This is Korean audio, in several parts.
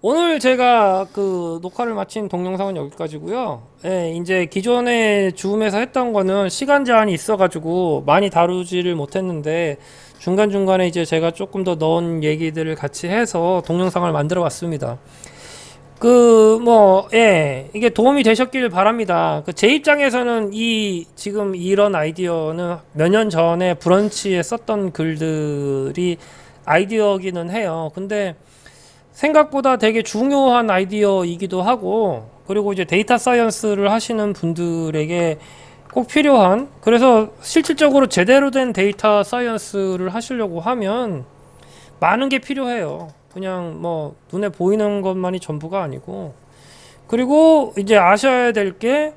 오늘 제가 그 녹화를 마친 동영상은 여기까지고요. 예, 이제 기존에 줌에서 했던 거는 시간 제한이 있어가지고 많이 다루지를 못했는데 중간중간에 이제 제가 조금 더 넣은 얘기들을 같이 해서 동영상을 만들어 봤습니다. 예, 이게 도움이 되셨길 바랍니다. 제 입장에서는 지금 이런 아이디어는 몇 년 전에 브런치에 썼던 글들이 아이디어기는 해요. 근데 생각보다 되게 중요한 아이디어이기도 하고, 그리고 이제 데이터 사이언스를 하시는 분들에게 꼭 필요한, 그래서 실질적으로 제대로 된 데이터 사이언스를 하시려고 하면 많은 게 필요해요. 그냥 뭐 눈에 보이는 것만이 전부가 아니고. 그리고 이제 아셔야 될 게,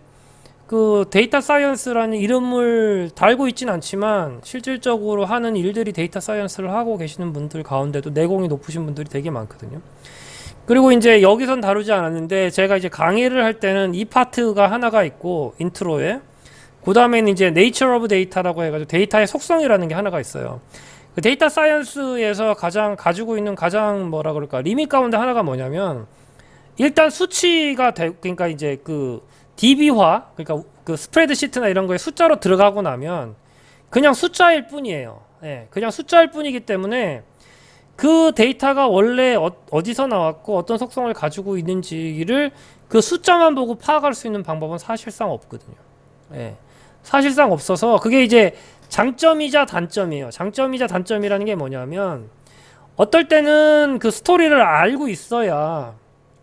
그 데이터 사이언스라는 이름을 달고 있진 않지만 실질적으로 하는 일들이 데이터 사이언스를 하고 계시는 분들 가운데도 내공이 높으신 분들이 되게 많거든요. 그리고 이제 여기선 다루지 않았는데, 제가 이제 강의를 할 때는 이 파트가 하나가 있고 인트로에, 그 다음에는 이제 Nature of Data라고 해가지고 데이터의 속성이라는 게 하나가 있어요. 그 데이터 사이언스에서 가지고 있는 가장 뭐라 그럴까 리밋 가운데 하나가 뭐냐면, 일단 수치가 그러니까 이제 그 DB화, 그러니까 그 스프레드시트나 이런 거에 숫자로 들어가고 나면 그냥 숫자일 뿐이에요. 예, 그냥 숫자일 뿐이기 때문에 그 데이터가 원래 어디서 나왔고 어떤 속성을 가지고 있는지를 그 숫자만 보고 파악할 수 있는 방법은 사실상 없거든요. 예, 사실상 없어서 그게 이제 장점이자 단점이에요. 장점이자 단점이라는 게 뭐냐면, 어떨 때는 그 스토리를 알고 있어야,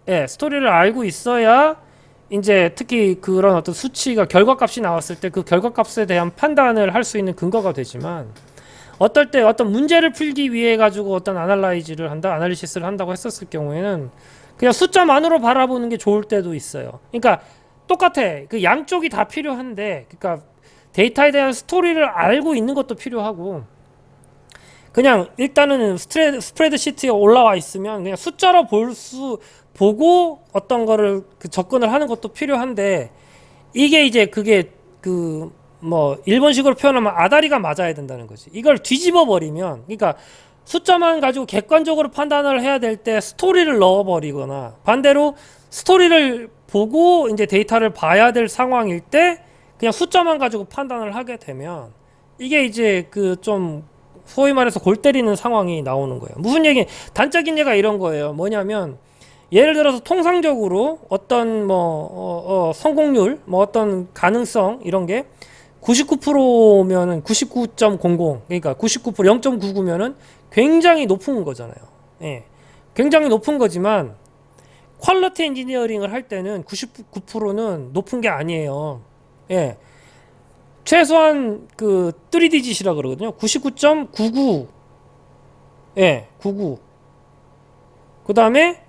예, 스토리를 알고 있어야 이제 특히 그런 어떤 수치가 결과값이 나왔을 때 그 결과값에 대한 판단을 할 수 있는 근거가 되지만, 어떨 때 어떤 문제를 풀기 위해 가지고 어떤 아날리시스를 한다고 했었을 경우에는 그냥 숫자만으로 바라보는 게 좋을 때도 있어요. 그러니까 똑같아. 그 양쪽이 다 필요한데, 그러니까 데이터에 대한 스토리를 알고 있는 것도 필요하고, 그냥 일단은 스프레드 시트에 올라와 있으면 그냥 숫자로 보고 어떤 거를 접근을 하는 것도 필요한데, 이게 이제 그게 일본식으로 표현하면 아다리가 맞아야 된다는 거지. 이걸 뒤집어 버리면, 그러니까 숫자만 가지고 객관적으로 판단을 해야 될 때 스토리를 넣어 버리거나, 반대로 스토리를 보고 이제 데이터를 봐야 될 상황일 때 그냥 숫자만 가지고 판단을 하게 되면, 이게 이제 좀 소위 말해서 골 때리는 상황이 나오는 거예요. 무슨 얘기? 단적인 예가 이런 거예요. 뭐냐면, 예를 들어서 통상적으로 어떤 성공률, 어떤 가능성 이런 게 99%면은 99.00, 그러니까 99% 0.99면은 굉장히 높은 거잖아요. 예. 굉장히 높은 거지만 퀄리티 엔지니어링을 할 때는 99%는 높은 게 아니에요. 예. 최소한 3디짓이라 그러거든요. 99.99. 예, 99. 그 다음에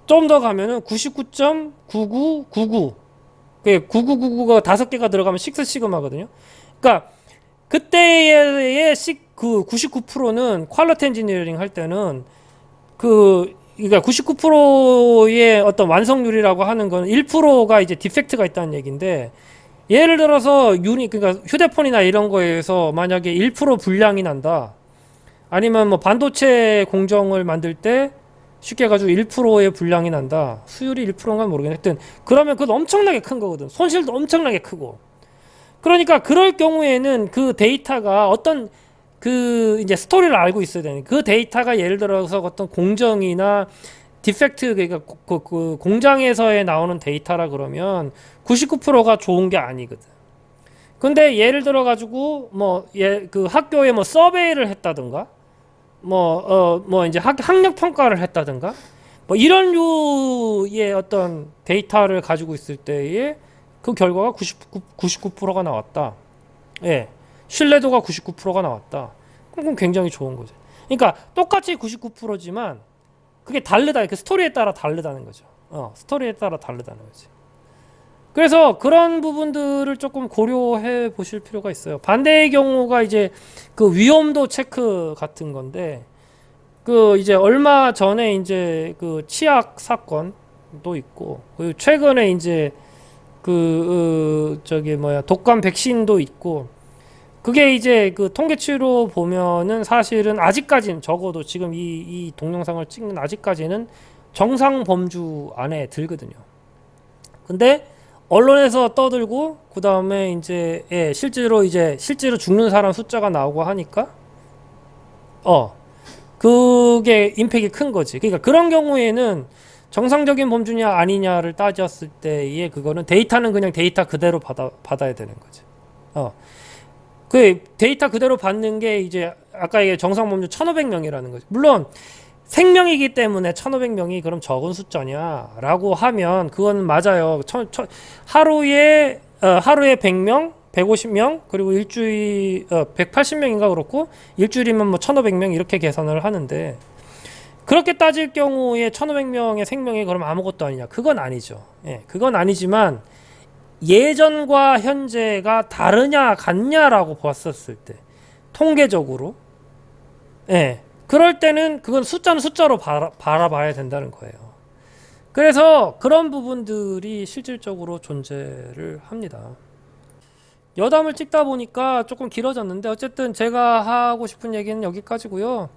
좀 더 가면은 99.9999. 9999가 5개가 들어가면 6 시그마거든요. 그러니까 그때의 99%는 퀄리티 엔지니어링 할 때는 그러니까 99%의 어떤 완성률이라고 하는 건 1%가 이제 디펙트가 있다는 얘기인데, 예를 들어서 그러니까 휴대폰이나 이런 거에서 만약에 1% 불량이 난다. 아니면 반도체 공정을 만들 때 쉽게 가지고 1%의 불량이 난다. 수율이 1%인가 모르겠는데, 하여튼 그러면 그건 엄청나게 큰 거거든. 손실도 엄청나게 크고. 그러니까 그럴 경우에는 그 데이터가 어떤 이제 스토리를 알고 있어야 되는, 그 데이터가 예를 들어서 어떤 공정이나 디펙트, 그러니까 공장에서의 나오는 데이터라 그러면 99%가 좋은 게 아니거든. 근데 예를 들어 가지고 학교에 서베이를 했다든가, 이제 학력 평가를 했다든가, 이런 류의 어떤 데이터를 가지고 있을 때에 그 결과가 99%가 나왔다. 예. 신뢰도가 99%가 나왔다. 그럼 굉장히 좋은 거죠. 그러니까 똑같이 99%지만 그게 다르다. 그 스토리에 따라 다르다는 거죠. 스토리에 따라 다르다는 거지. 그래서 그런 부분들을 조금 고려해 보실 필요가 있어요. 반대의 경우가 이제 위험도 체크 같은 건데, 이제 얼마 전에 이제 치약 사건도 있고, 그리고 최근에 이제 독감 백신도 있고, 그게 이제 통계치로 보면은 사실은 아직까지는, 적어도 지금 이 동영상을 찍는 아직까지는 정상 범주 안에 들거든요. 근데 언론에서 떠들고 그 다음에 이제 실제로 죽는 사람 숫자가 나오고 하니까 그게 임팩이 큰 거지. 그러니까 그런 경우에는 정상적인 범주냐 아니냐를 따졌을 때의 그거는 데이터는 그냥 데이터 그대로 받아야 되는 거지. 그 데이터 그대로 받는 게 이제 아까 얘기 정상 범주 1,500명이라는 거지. 물론 생명이기 때문에 1,500명이 그럼 적은 숫자냐라고 하면 그건 맞아요. 하루에 100명, 150명, 그리고 일주일 180명인가 그렇고 일주일이면 뭐 1,500명 이렇게 계산을 하는데 그렇게 따질 경우에 1,500명의 생명이 그럼 아무것도 아니냐? 그건 아니죠. 그건 아니지만 예전과 현재가 다르냐 같냐라고 봤었을 때 통계적으로 그럴 때는 그건 숫자는 숫자로 바라봐야 된다는 거예요. 그래서 그런 부분들이 실질적으로 존재를 합니다. 여담을 찍다 보니까 조금 길어졌는데 어쨌든 제가 하고 싶은 얘기는 여기까지고요.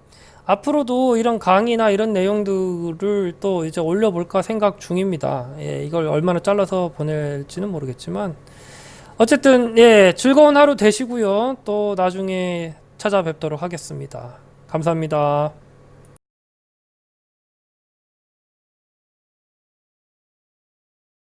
앞으로도 이런 강의나 이런 내용들을 또 이제 올려볼까 생각 중입니다. 이걸 얼마나 잘라서 보낼지는 모르겠지만 어쨌든 즐거운 하루 되시고요. 또 나중에 찾아뵙도록 하겠습니다. 감사합니다.